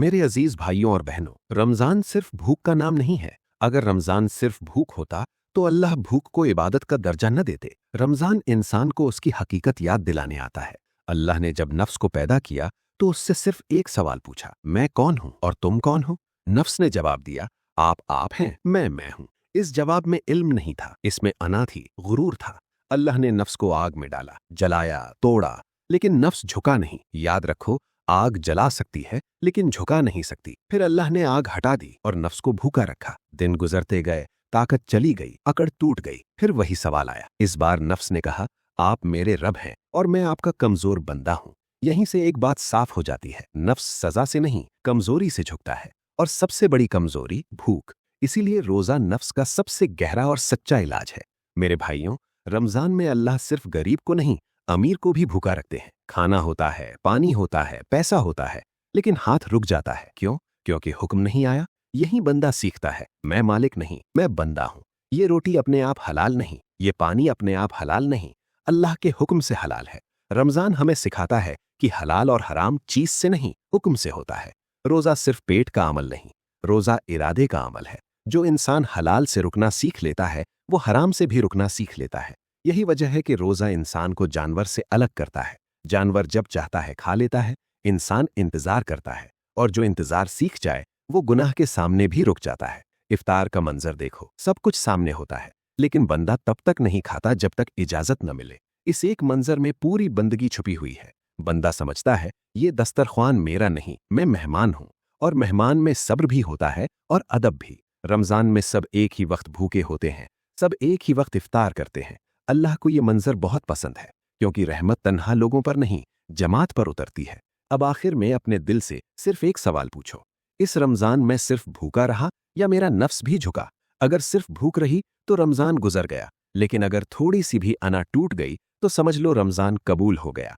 मेरे अजीज भाइयों और बहनों, रमजान सिर्फ भूख का नाम नहीं है। अगर रमजान सिर्फ भूख होता तो अल्लाह भूख को इबादत का दर्जा न देते। रमजान इंसान को उसकी हकीकत याद दिलाने आता है। अल्लाह ने जब नफ्स को पैदा किया तो उससे सिर्फ एक सवाल पूछा, मैं कौन हूं और तुम कौन हो? नफ्स ने जवाब दिया, आप हैं, मैं हूं। इस जवाब में इल्म नहीं था, इसमें अना थी, गुरूर था। अल्लाह ने नफ्स को आग में डाला, जलाया, तोड़ा, लेकिन नफ्स झुका नहीं। याद रखो, आग जला सकती है लेकिन झुका नहीं सकती। फिर अल्लाह ने आग हटा दी और नफ्स को भूखा रखा। दिन गुजरते गए, ताकत चली गई, अकड़ टूट गई। फिर वही सवाल आया। इस बार नफ्स ने कहा, आप मेरे रब हैं और मैं आपका कमजोर बंदा हूं। यहीं से एक बात साफ हो जाती है, नफ्स सजा से नहीं, कमजोरी से झुकता है, और सबसे बड़ी कमजोरी भूख। इसीलिए रोजा नफ्स का सबसे गहरा और सच्चा इलाज है। मेरे भाइयों, रमजान में अल्लाह सिर्फ गरीब को नहीं, अमीर को भी भूखा रखते हैं। खाना होता है, पानी होता है, पैसा होता है, लेकिन हाथ रुक जाता है। क्यों? क्योंकि हुक्म नहीं आया। यही बंदा सीखता है, मैं मालिक नहीं, मैं बंदा हूं। ये रोटी अपने आप हलाल नहीं, ये पानी अपने आप हलाल नहीं, अल्लाह के हुक्म से हलाल है। रमजान हमें सिखाता है कि हलाल और हराम चीज से नहीं, हुक्म से होता है। रोजा सिर्फ पेट का अमल नहीं, रोजा इरादे का अमल है। जो इंसान हलाल से रुकना सीख लेता है, वो हराम से भी रुकना सीख लेता है। यही वजह है कि रोजा इंसान को जानवर से अलग करता है। जानवर जब चाहता है खा लेता है, इंसान इंतजार करता है, और जो इंतजार सीख जाए वो गुनाह के सामने भी रुक जाता है। इफ्तार का मंजर देखो, सब कुछ सामने होता है, लेकिन बंदा तब तक नहीं खाता जब तक इजाजत न मिले। इस एक मंजर में पूरी बंदगी छुपी हुई है। बंदा समझता है, ये दस्तरख्वान मेरा नहीं, मैं मेहमान हूं। और मेहमान में सब्र भी होता है और अदब भी। रमजान में सब एक ही वक्त भूखे होते हैं, सब एक ही वक्त इफ्तार करते हैं। अल्लाह को ये मंजर बहुत पसंद है, क्योंकि रहमत तन्हा लोगों पर नहीं, जमात पर उतरती है। अब आखिर में अपने दिल से सिर्फ एक सवाल पूछो, इस रमजान में सिर्फ भूखा रहा या मेरा नफ्स भी झुका? अगर सिर्फ भूख रही तो रमजान गुजर गया, लेकिन अगर थोड़ी सी भी अना टूट गई तो समझ लो रमजान कबूल हो गया।